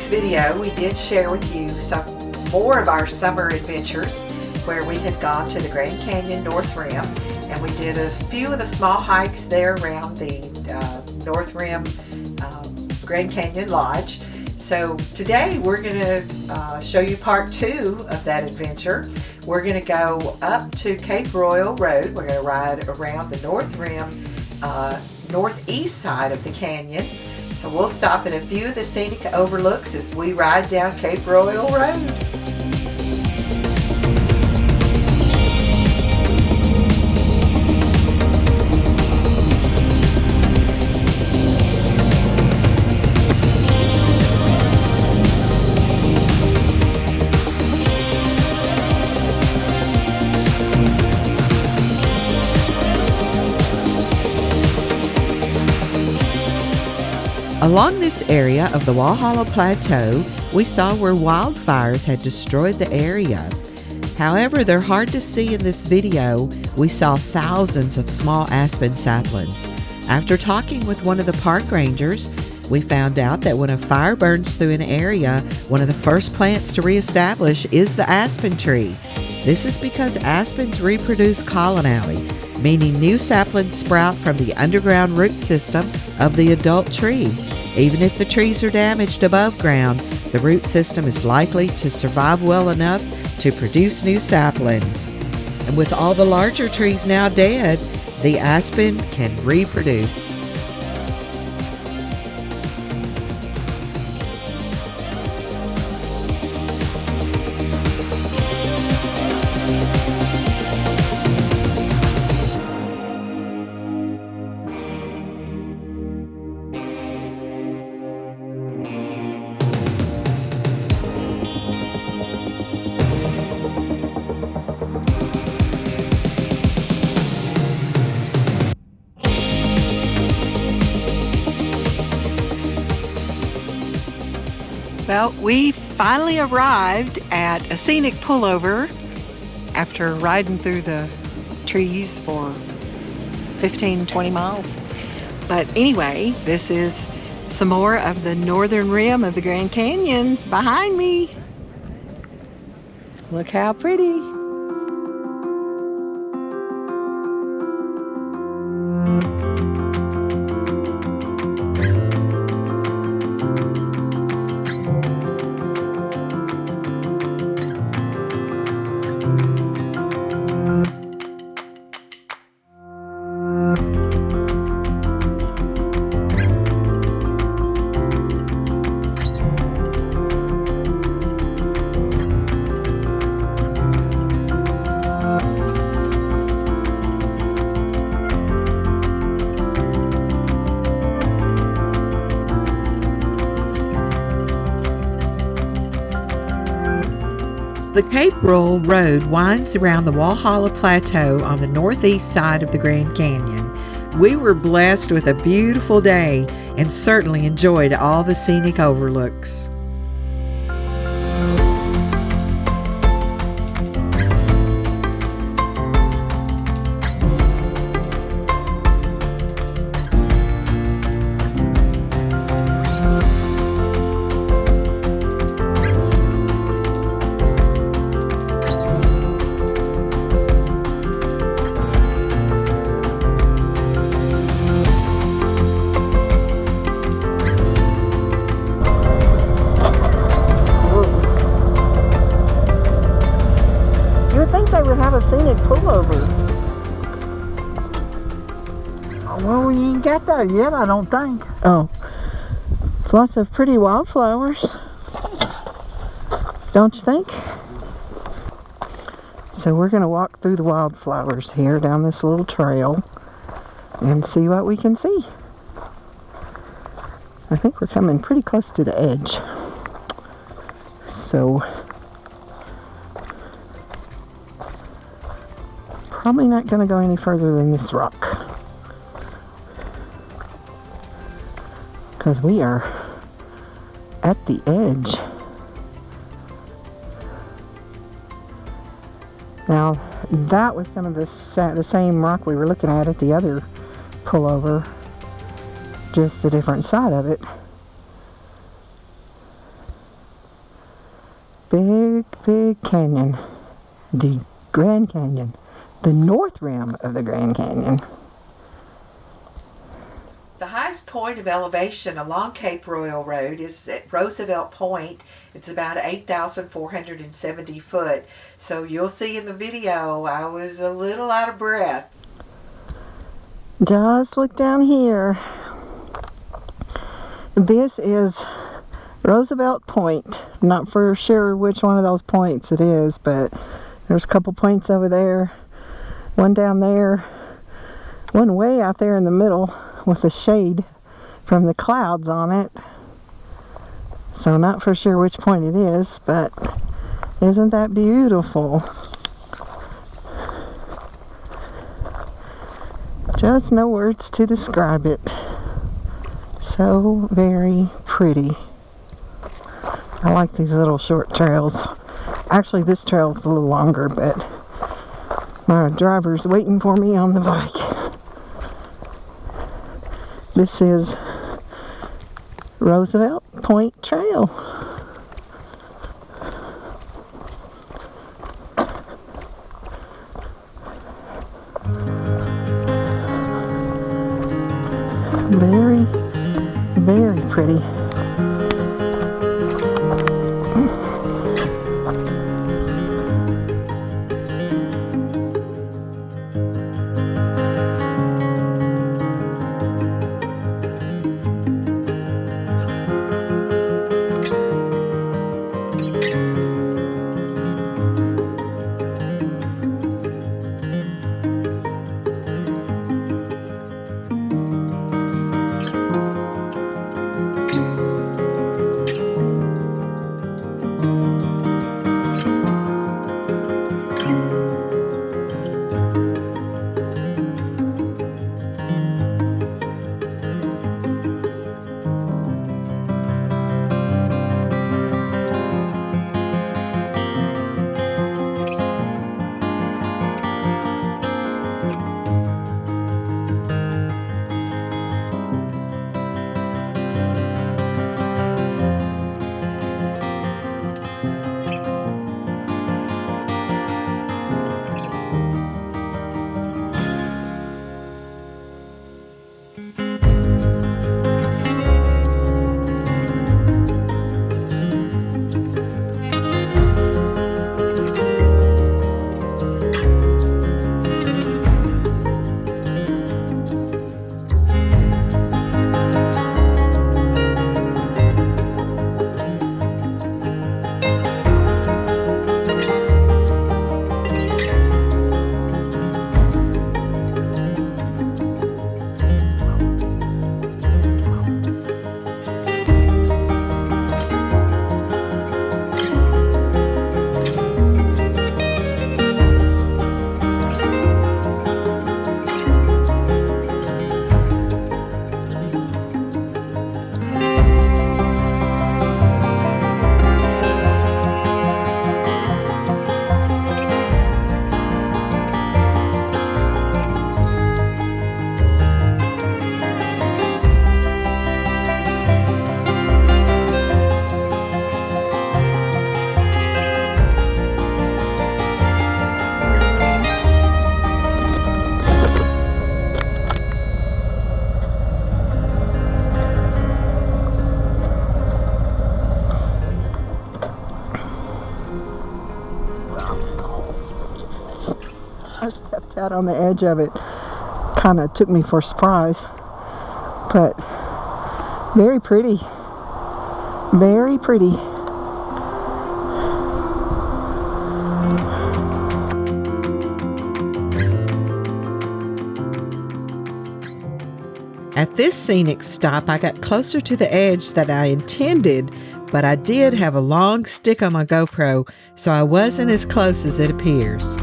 last video, we did share with you some more of our summer adventures where we had gone to the Grand Canyon North Rim, and we did a few of the small hikes there around the North Rim Grand Canyon Lodge. So today we're going to show you part 2 of that adventure. We're going to go up to Cape Royal Road. We're going to ride around the North Rim northeast side of the canyon. So we'll stop at a few of the scenic overlooks as we ride down Cape Royal Road. Along this area of the Walhalla Plateau, we saw where wildfires had destroyed the area. However, they're hard to see in this video. We saw thousands of small aspen saplings. After talking with one of the park rangers, we found out that when a fire burns through an area, one of the first plants to reestablish is the aspen tree. This is because aspens reproduce colonially, meaning new saplings sprout from the underground root system of the adult tree. Even if the trees are damaged above ground, the root system is likely to survive well enough to produce new saplings. And with all the larger trees now dead, the aspen can reproduce. Well, we finally arrived at a scenic pullover after riding through the trees for 15-20 miles. But anyway, this is some more of the northern rim of the Grand Canyon behind me. Look how pretty. The Cape Royal Road winds around the Walhalla Plateau on the northeast side of the Grand Canyon. We were blessed with a beautiful day and certainly enjoyed all the scenic overlooks. A scenic pullover. Well, we ain't got there yet, I don't think. Oh, lots of pretty wildflowers, don't you think? So we're going to walk through the wildflowers here down this little trail and see what we can see. I think we're coming pretty close to the edge. So probably not going to go any further than this rock, because we are at the edge. Now, that was some of the same rock we were looking at the other pullover, just a different side of it. big canyon, the Grand Canyon, the north rim of the Grand Canyon. The highest point of elevation along Cape Royal Road is at Roosevelt Point. It's about 8,470 foot. So you'll see in the video I was a little out of breath. Just look down here. This is Roosevelt Point. Not for sure which one of those points it is, but there's a couple points over there. One down there. One way out there in the middle with a shade from the clouds on it. So not for sure which point it is, but isn't that beautiful? Just no words to describe it. So very pretty. I like these little short trails. Actually, this trail is a little longer, but my driver's waiting for me on the bike. This is Roosevelt Point Trail. Very, very pretty. I stepped out on the edge of it. Kind of took me for a surprise. But very pretty. Very pretty. At this scenic stop, I got closer to the edge than I intended, but I did have a long stick on my GoPro, so I wasn't as close as it appears.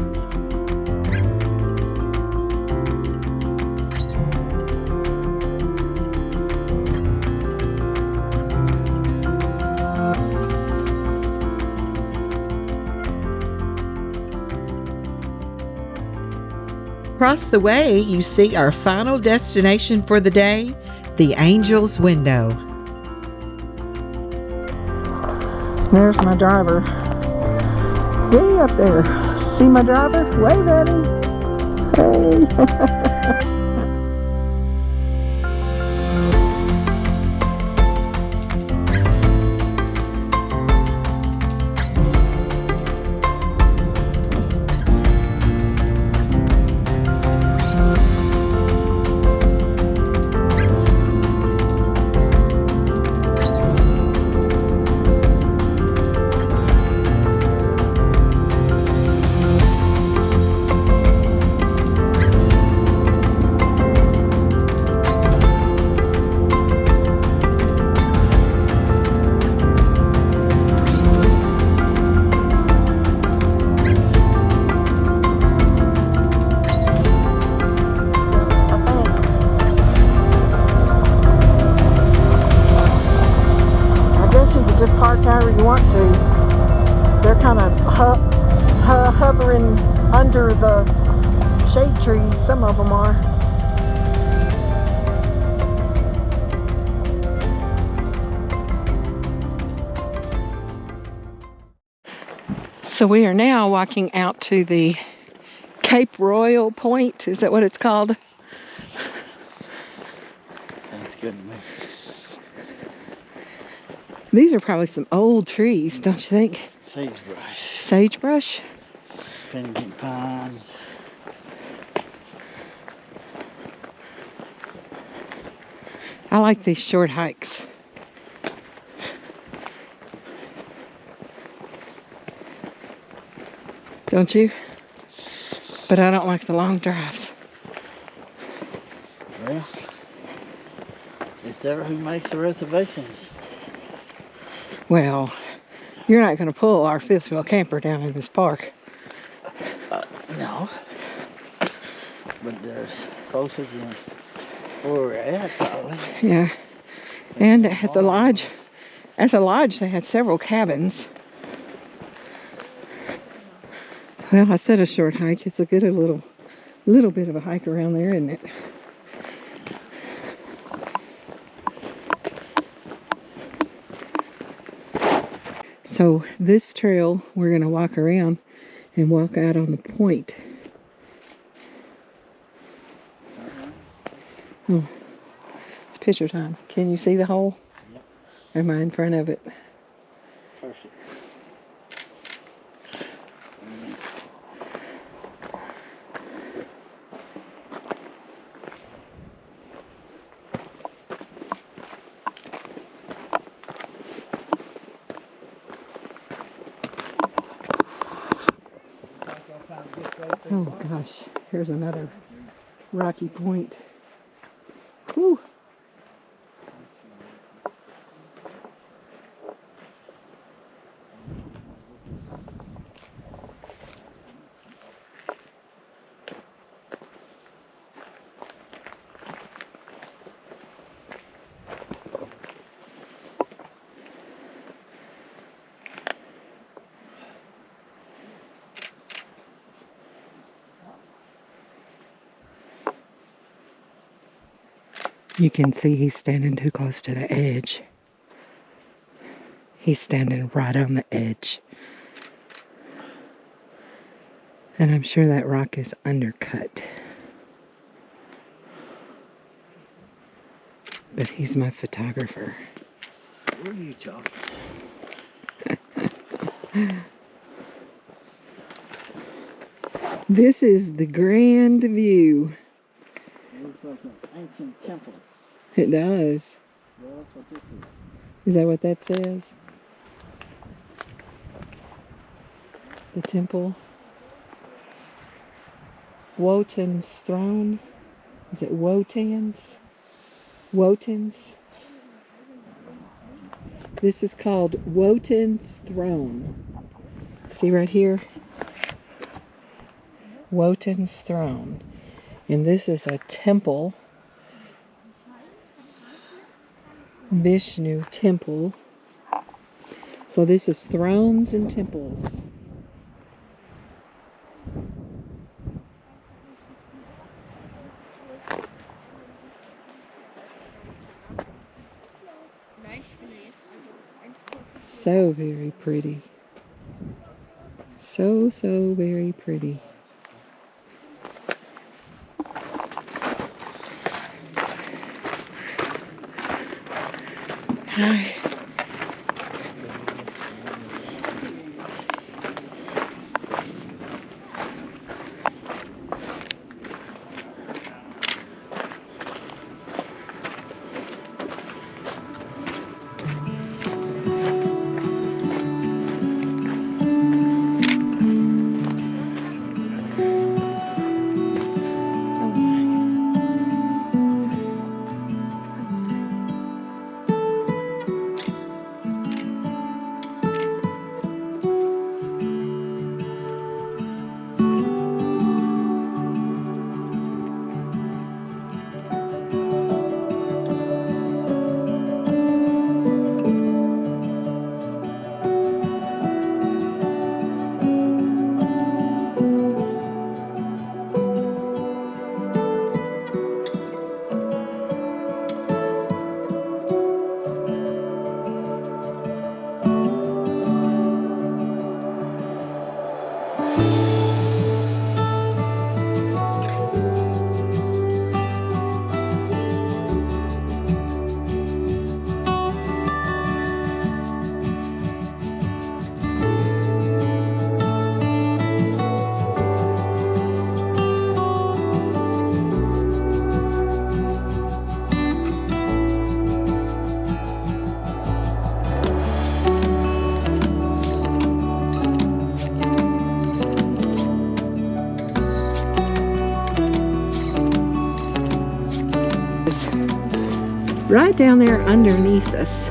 Across the way, you see our final destination for the day, the Angel's Window. There's my driver. Hey up there. See my driver? Wave at him. Hey. Just park however you want to. They're kind of hovering under the shade trees. Some of them are. So we are now walking out to the Cape Royal Point. Is that what it's called? Sounds good to me. These are probably some old trees, don't you think? Sagebrush. Sagebrush? Spinning pines. I like these short hikes. Don't you? But I don't like the long drives. Well, it's ever who makes the reservations. Well, you're not going to pull our fifth wheel camper down in this park. No. But there's close against where we're at, probably. Yeah. And at the lodge, they had several cabins. Well, I said a short hike. It's a good little bit of a hike around there, isn't it? So this trail, we're going to walk around and walk out on the point. Oh, it's picture time. Can you see the hole? Yep. Am I in front of it? Perfect. Oh gosh, here's another rocky point. Whew. You can see he's standing too close to the edge. He's standing right on the edge. And I'm sure that rock is undercut. But he's my photographer. What are you talking? This is the grand view. It looks like an ancient temple. It does. Well, that's what this is. Is that what that says? The temple. Wotan's throne. Is it Wotan's? Wotan's. This is called Wotan's throne. See right here? Wotan's throne. And this is a temple. Vishnu temple. So this is thrones and temples. So very pretty. So, so very pretty. Hi. Right down there underneath us.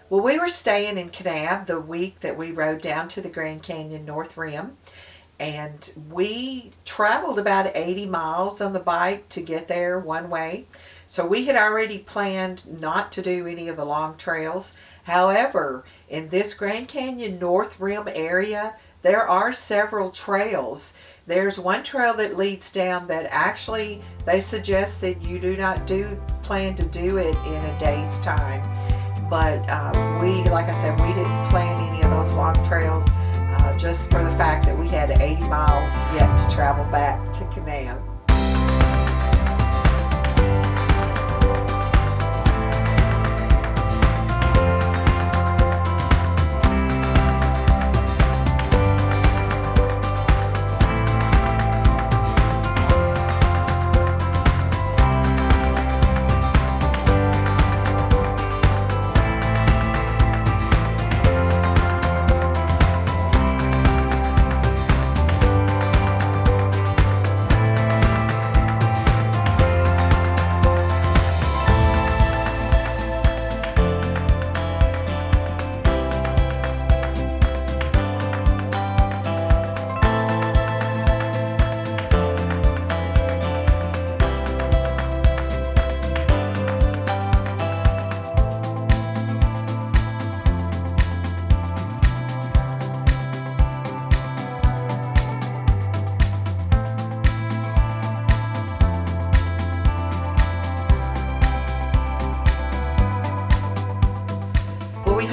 Well, we were staying in Kanab the week that we rode down to the Grand Canyon North Rim, and we traveled about 80 miles on the bike to get there one way. So we had already planned not to do any of the long trails. However, in this Grand Canyon North Rim area, there are several trails. There's one trail that leads down that actually they suggest that you do not plan to do it in a day's time. But like I said, we didn't plan any of those long trails just for the fact that we had 80 miles yet to travel back to Kanab.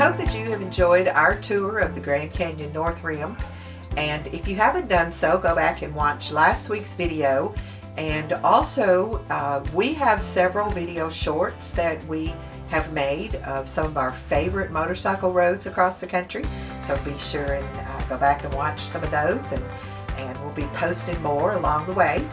hope that you have enjoyed our tour of the Grand Canyon North Rim. And if you haven't done so, go back and watch last week's video. And also, we have several video shorts that we have made of some of our favorite motorcycle roads across the country. So be sure and go back and watch some of those, and we'll be posting more along the way.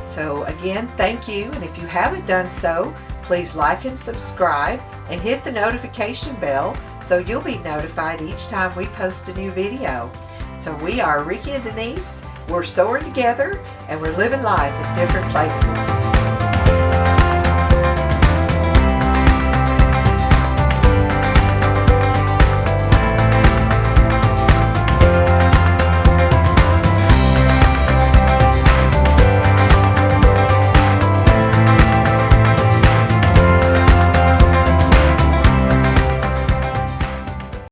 So again, thank you, and if you haven't done so, please like and subscribe and hit the notification bell so you'll be notified each time we post a new video. So we are Ricky and Denise. We're soaring together and we're living life in different places.